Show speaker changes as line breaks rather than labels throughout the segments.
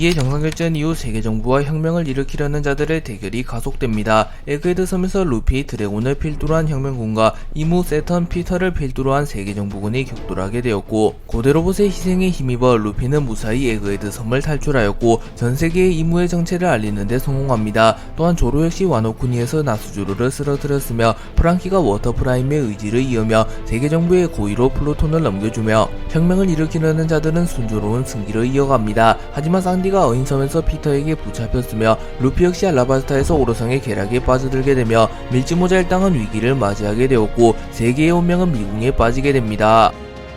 이에 정상결전 이후 세계 정부와 혁명을 일으키려는 자들의 대결이 가속됩니다. 에그헤드 섬에서 루피, 드래곤을 필두로 한 혁명군과 이무, 세턴, 피터를 필두로 한 세계 정부군이 격돌하게 되었고, 고대 로봇의 희생에 힘입어 루피는 무사히 에그헤드 섬을 탈출하였고 전세계에 이무의 정체를 알리는 데 성공합니다. 또한 조로 역시 와노쿠니에서 나스주루를 쓰러뜨렸으며 프랑키가 워터프라임의 의지를 이으며 세계 정부의 고의로 플루톤을 넘겨주며 혁명을 일으키려는 자들은 순조로운 승기를 이어갑니다. 하지만 상디가 어인섬에서 피터에게 붙잡혔으며 루피 역시 알라바스타에서 오로성의 계략에 빠져들게 되며 밀짚모자 일당은 위기를 맞이하게 되었고 세계의 운명은 미궁에 빠지게 됩니다.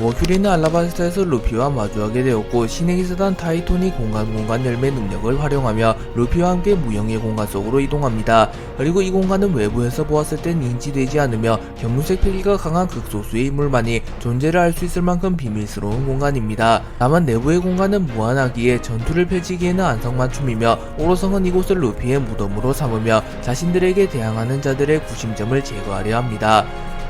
머큐리는 알라바스타에서 루피와 마주하게 되었고 신의 기사단 타이톤이 공간 열매 능력을 활용하며 루피와 함께 무형의 공간 속으로 이동합니다. 그리고 이 공간은 외부에서 보았을 땐 인지되지 않으며 견문색 패기가 강한 극소수의 인물만이 존재를 알 수 있을 만큼 비밀스러운 공간입니다. 다만 내부의 공간은 무한하기에 전투를 펼치기에는 안성맞춤이며 오로성은 이곳을 루피의 무덤으로 삼으며 자신들에게 대항하는 자들의 구심점을 제거하려 합니다.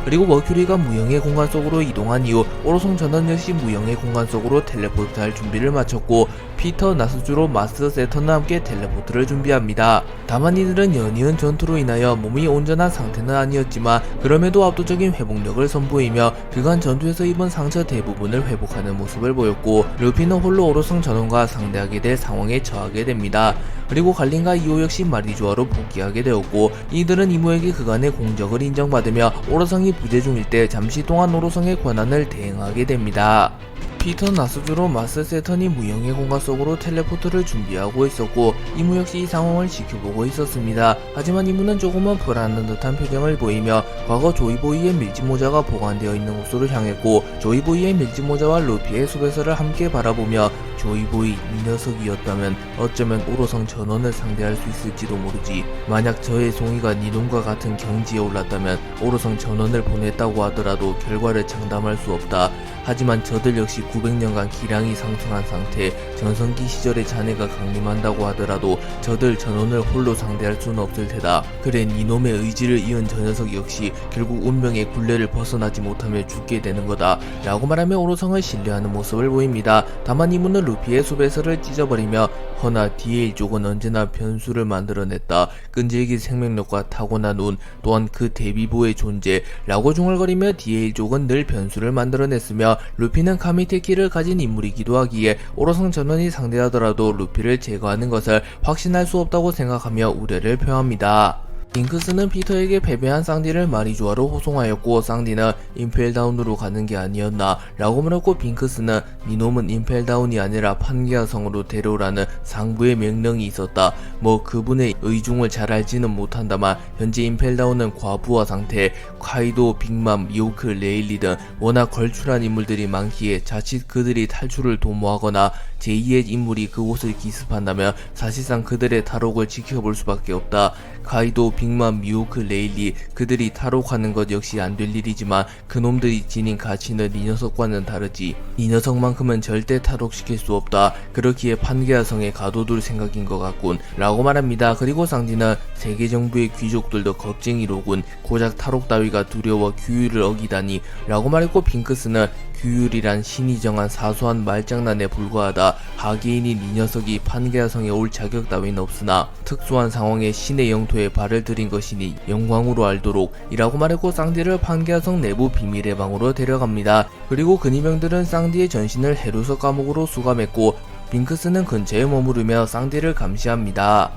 그리고 머큐리가 무형의 공간 속으로 이동한 이후 오로성 전원 역시 무형의 공간 속으로 텔레포트할 준비를 마쳤고 피터, 나스주로, 마스, 세턴과 함께 텔레포트를 준비합니다. 다만 이들은 연이은 전투로 인하여 몸이 온전한 상태는 아니었지만 그럼에도 압도적인 회복력을 선보이며 그간 전투에서 입은 상처 대부분을 회복하는 모습을 보였고 루피는 홀로 오로성 전원과 상대하게 될 상황에 처하게 됩니다. 그리고 갈린과 이오 역시 마리주아로 복귀하게 되었고 이들은 이모에게 그간의 공적을 인정받으며 오로성이 부재 중일 때 잠시 동안 오로성의 권한을 대행하게 됩니다. 피터, 나스주로, 마스, 세턴이 무형의 공간 속으로 텔레포트를 준비하고 있었고 이무 역시 이 상황을 지켜보고 있었습니다. 하지만 이무는 조금은 불안한 듯한 표정을 보이며 과거 조이보이의 밀짚모자가 보관되어 있는 곳으로 향했고 조이보이의 밀짚모자와 루피의 숲에서를 함께 바라보며 조이보이 이 녀석이었다면 어쩌면 오로성 전원을 상대할 수 있을지도 모르지. 만약 저의 송이가 네 놈과 같은 경지에 올랐다면 오로성 전원을 보냈다고 하더라도 결과를 장담할 수 없다. 하지만 저들 역시 900년간 기량이 상승한 상태, 전성기 시절의 잔해가 강림한다고 하더라도 저들 전원을 홀로 상대할 수는 없을 테다. 그래 니놈의 의지를 이은 저 녀석 역시 결국 운명의 굴레를 벗어나지 못하며 죽게 되는 거다 라고 말하며 오로성을 신뢰하는 모습을 보입니다. 다만 이문은 루피의 수배설을 찢어버리며 허나 DA족은 언제나 변수를 만들어냈다. 끈질긴 생명력과 타고난 운, 또한 그 대비보의 존재 라고 중얼거리며 DA족은 늘 변수를 만들어냈으며 루피는 카미테키를 가진 인물이기도 하기에 오로성 전원이 상대하더라도 루피를 제거하는 것을 확신할 수 없다고 생각하며 우려를 표합니다. 빙크스는 피터에게 패배한 쌍디를 마리주아로 호송하였고 쌍디는 임펠다운으로 가는 게 아니었나 라고 물었고 빙크스는 니놈은 임펠다운이 아니라 판게아 성으로 데려오라는 상부의 명령이 있었다. 뭐 그분의 의중을 잘 알지는 못한다만 현재 임펠다운은 과부하 상태, 카이도, 빅맘, 미오크, 레일리 등 워낙 걸출한 인물들이 많기에 자칫 그들이 탈출을 도모하거나 제2의 인물이 그곳을 기습한다면 사실상 그들의 탈옥을 지켜볼 수밖에 없다. 카이도, 빅맘, 미오크, 레일리 그들이 탈옥하는 것 역시 안 될 일이지만 그놈들이 지닌 가치는 이 녀석과는 다르지. 이 녀석만큼은 절대 탈옥시킬 수 없다. 그렇기에 판게아 성에 가둬둘 생각인 것 같군 라고 말합니다. 그리고 쌍디는 세계 정부의 귀족들도 겁쟁이로군. 고작 탈옥 따위가 두려워 규율을 어기다니 라고 말했고 빙크스는 규율이란 신이 정한 사소한 말장난에 불과하다. 하계인인 이 녀석이 판게아 성에 올 자격 따위는 없으나 특수한 상황에 신의 영토에 발을 들인 것이니 영광으로 알도록 이라고 말했고 쌍디를 판게아 성 내부 비밀의 방으로 데려갑니다. 그리고 근위병들은 쌍디의 전신을 헤루서 감옥으로 수감했고 빙크스는 근처에 머무르며 쌍디를 감시합니다.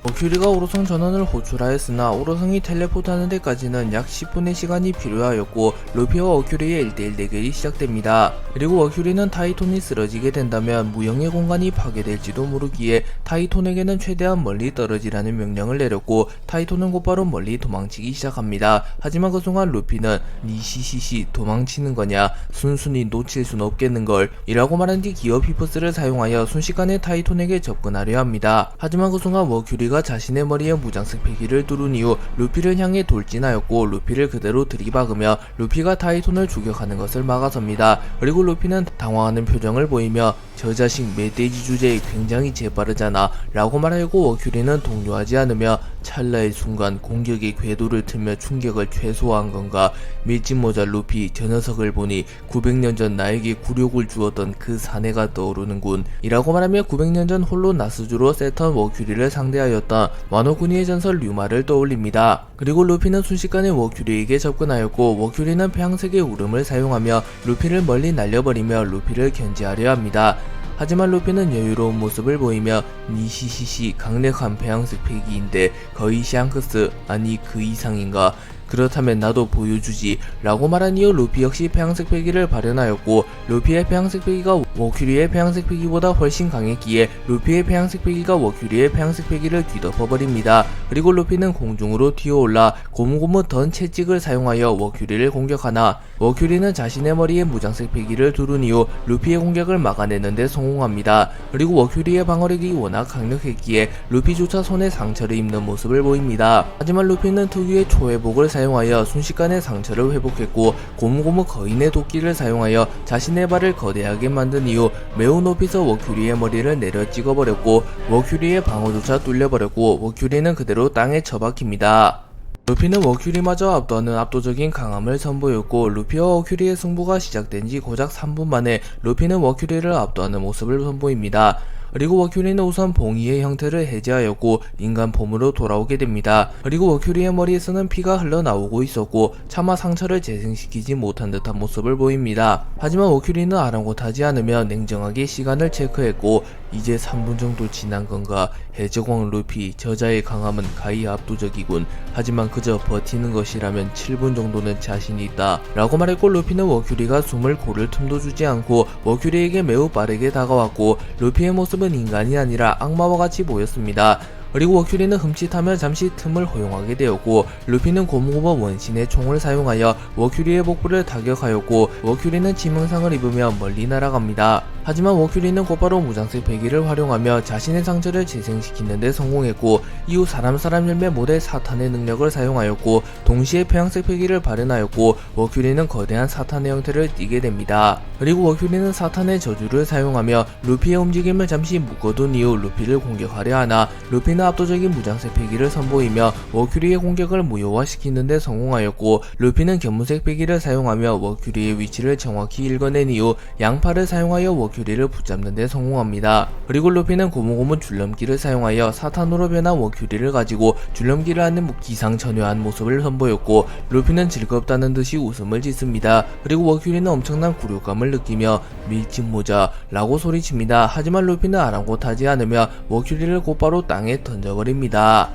머큐리가 오로성 전원을 호출하였으나 오로성이 텔레포트하는 데까지는 약 10분의 시간이 필요하였고 루피와 어큐리의 1대1 대결이 시작됩니다. 그리고 어큐리는 타이톤이 쓰러지게 된다면 무형의 공간이 파괴될지도 모르기에 타이톤에게는 최대한 멀리 떨어지라는 명령을 내렸고 타이톤은 곧바로 멀리 도망치기 시작합니다. 하지만 그 순간 루피는 니시시시 도망치는 거냐, 순순히 놓칠 순 없겠는걸 이라고 말한 뒤 기어 피퍼스를 사용하여 순식간에 타이톤에게 접근하려 합니다. 하지만 그 순간 머큐리가 루피가 자신의 머리에 무장색 패기를 뚫은 이후 루피를 향해 돌진하였고 루피를 그대로 들이박으며 루피가 타이톤을 추격하는 것을 막아섭니다. 그리고 루피는 당황하는 표정을 보이며 저 자식 멧돼지 주제에 굉장히 재빠르잖아 라고 말하고 워큐리는 동요하지 않으며 찰나의 순간 공격의 궤도를 틀며 충격을 최소화한 건가. 밀짚모자 루피 저 녀석을 보니 900년 전 나에게 굴욕을 주었던 그 사내가 떠오르는군 이라고 말하며 900년 전 홀로 나스주로 세턴 워큐리를 상대하였던 와노쿠니의 전설 류마를 떠올립니다. 그리고 루피는 순식간에 워큐리에게 접근하였고 워큐리는 폐양색의 울음을 사용하며 루피를 멀리 날려버리며 루피를 견제하려 합니다. 하지만 루피는 여유로운 모습을 보이며 니시시시 강력한 폐양색 패기인데 거의 샹크스 아니 그 이상인가 그렇다면 나도 보여주지 라고 말한 이후 루피 역시 폐양색 패기를 발현하였고 루피의 폐양색 패기가 워큐리의 폐양색 패기보다 훨씬 강했기에 루피의 폐양색 패기가 워큐리의 폐양색 패기를 뒤덮어버립니다. 그리고 루피는 공중으로 튀어올라 고무고무 던 채찍을 사용하여 워큐리를 공격하나 워큐리는 자신의 머리에 무장색 패기를 두른 이후 루피의 공격을 막아내는데 성공합니다. 그리고 워큐리의 방어력이 워낙 강력했기에 루피조차 손에 상처를 입는 모습을 보입니다. 하지만 루피는 특유의 초회복을 사용하여 순식간에 상처를 회복했고 고무고무 거인의 도끼를 사용하여 자신의 발을 거대하게 만든 이후 매우 높이서 워큐리의 머리를 내려 찍어버렸고 워큐리의 방어조차 뚫려버렸고 워큐리는 그대로 땅에 처박힙니다. 루피는 워큐리마저 압도하는 압도적인 강함을 선보였고 루피와 워큐리의 승부가 시작된 지 고작 3분 만에 루피는 워큐리를 압도하는 모습을 선보입니다. 그리고 워큐리는 우선 봉이의 형태를 해제하였고 인간 폼으로 돌아오게 됩니다. 그리고 워큐리의 머리에서는 피가 흘러나오고 있었고 차마 상처를 재생시키지 못한 듯한 모습을 보입니다. 하지만 워큐리는 아랑곳하지 않으며 냉정하게 시간을 체크했고 이제 3분 정도 지난 건가. 해적왕 루피 저자의 강함은 가히 압도적이군. 하지만 그저 버티는 것이라면 7분 정도는 자신이 있다 라고 말했고 루피는 워큐리가 숨을 고를 틈도 주지 않고 워큐리에게 매우 빠르게 다가왔고 루피의 모습은 인간이 아니라 악마와 같이 보였습니다. 그리고 워큐리는 흠칫하며 잠시 틈을 허용하게 되었고 루피는 고무고무 원신의 총을 사용하여 워큐리의 복부를 타격하였고 워큐리는 치명상을 입으며 멀리 날아갑니다. 하지만 워큐리는 곧바로 무장색 패기를 활용하며 자신의 상처를 재생시키는 데 성공했고 이후 사람 열매 모델 사탄의 능력을 사용하였고 동시에 폐양색 패기를 발현하였고 워큐리는 거대한 사탄의 형태를 띠게 됩니다. 그리고 워큐리는 사탄의 저주를 사용하며 루피의 움직임을 잠시 묶어둔 이후 루피를 공격하려 하나 루피는 압도적인 무장색 패기를 선보이며 워큐리의 공격을 무효화시키는 데 성공하였고 루피는 견문색 패기를 사용하며 워큐리의 위치를 정확히 읽어낸 이후 양팔을 사용하여 워큐리를 붙잡는 데 성공합니다. 그리고 루피는 고무고무 줄넘기를 사용하여 사탄으로 변한 워큐리를 가지고 줄넘기를 하는 기상천외한 모습을 선보였고 루피는 즐겁다는 듯이 웃음을 짓습니다. 그리고 워큐리는 엄청난 굴욕감을 느끼며 밀짚모자 라고 소리칩니다. 하지만 루피는 아랑곳하지 않으며 워큐리를 곧바로 땅에 던져버립니다.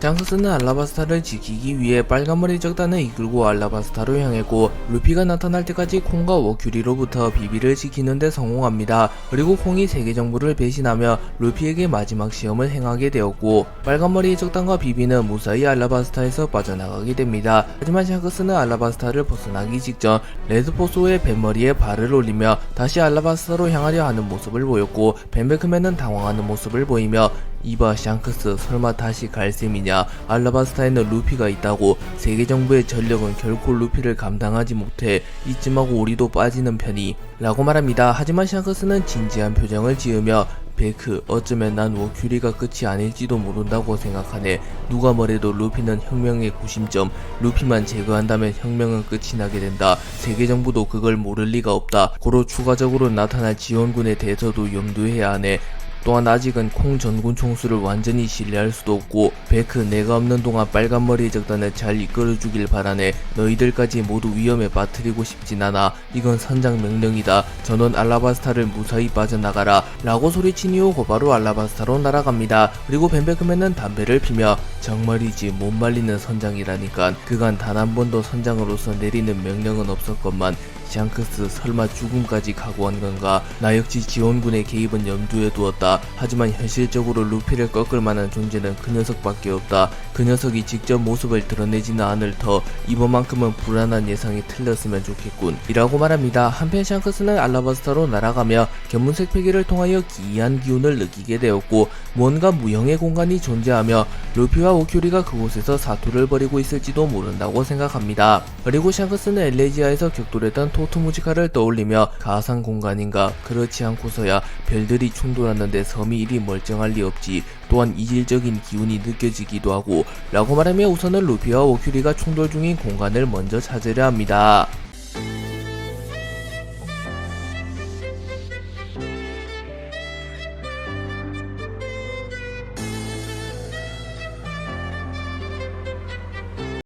샹크스는 알라바스타를 지키기 위해 빨간머리 적단을 이끌고 알라바스타로 향했고 루피가 나타날 때까지 콩과 워큐리로부터 비비를 지키는 데 성공합니다. 그리고 콩이 세계정부를 배신하며 루피에게 마지막 시험을 행하게 되었고 빨간머리의 적단과 비비는 무사히 알라바스타에서 빠져나가게 됩니다. 하지만 샹크스는 알라바스타를 벗어나기 직전 레드포소의 뱀머리에 발을 올리며 다시 알라바스타로 향하려 하는 모습을 보였고 뱀베크맨은 당황하는 모습을 보이며 이봐 샹크스 설마 다시 갈 셈이냐. 알라바스타에는 루피가 있다고. 세계정부의 전력은 결코 루피를 감당하지 못해. 이쯤하고 우리도 빠지는 편이 라고 말합니다. 하지만 샹크스는 진지한 표정을 지으며 베크 어쩌면 난 워큐리가 끝이 아닐지도 모른다고 생각하네. 누가 뭐래도 루피는 혁명의 구심점. 루피만 제거한다면 혁명은 끝이 나게 된다. 세계정부도 그걸 모를 리가 없다. 고로 추가적으로 나타날 지원군에 대해서도 염두해야 하네. 또한 아직은 콩 전군 총수를 완전히 신뢰할 수도 없고 베크 내가 없는 동안 빨간머리 적단을 잘 이끌어주길 바라네. 너희들까지 모두 위험에 빠뜨리고 싶진 않아. 이건 선장 명령이다. 전원 알라바스타를 무사히 빠져나가라 라고 소리친 이후 곧바로 알라바스타로 날아갑니다. 그리고 벤베크맨은 담배를 피며 정말이지 못 말리는 선장이라니까. 그간 단 한 번도 선장으로서 내리는 명령은 없었건만 샹크스 설마 죽음까지 각오한 건가? 나 역시 지원군의 개입은 염두에 두었다. 하지만 현실적으로 루피를 꺾을 만한 존재는 그 녀석밖에 없다. 그 녀석이 직접 모습을 드러내지는 않을 터 이번만큼은 불안한 예상이 틀렸으면 좋겠군 이라고 말합니다. 한편 샹크스는 알라바스타로 날아가며 견문색 패기를 통하여 기이한 기운을 느끼게 되었고 무언가 무형의 공간이 존재하며 루피와 오큐리가 그곳에서 사투를 벌이고 있을지도 모른다고 생각합니다. 그리고 샹크스는 엘레지아에서 격돌했던 토트무지카를 떠올리며 가상 공간인가? 그렇지 않고서야 별들이 충돌하는데 섬이 이리 멀쩡할 리 없지. 또한 이질적인 기운이 느껴지기도 하고 라고 말하며 우선은 루피와 오큐리가 충돌 중인 공간을 먼저 찾으려 합니다.